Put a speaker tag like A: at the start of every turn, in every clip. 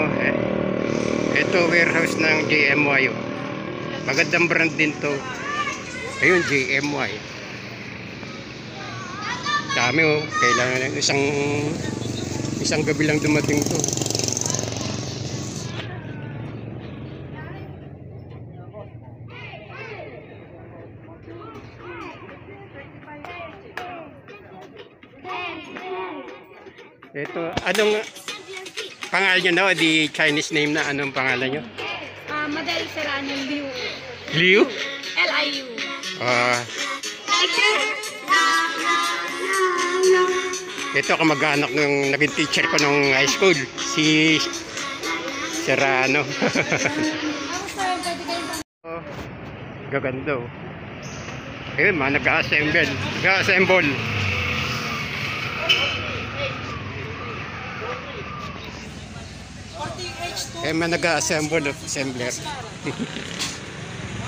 A: oh. Ito warehouse ng JMY. Oh. Magandang brand din to. Ayun, JMY. Dami oh. Kailangan isang gabi lang dumating to. Ito, anong pangalan nyo na? Di Chinese name na. Anong pangalan nyo?
B: Madel Serrano Liu.
A: Liu?
B: L-I-U.
A: Ito kamag-anak ng naging teacher ko nung high school. Si Serrano. Gaganda oh. Ayun, mga nag-assemble. Nag-assemble. Mga nag-assemble of assembler.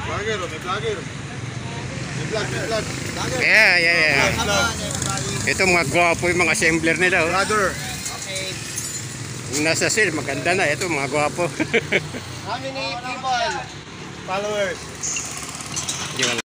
C: Vlogger, may vlogger. May vlog.
A: Yeah. Ito mga gwapo yung mga assembler nila. Oh.
C: Brother.
A: Yung nasa sale, maganda na. Ito mga gwapo.
C: How many people? Followers?
A: Yun.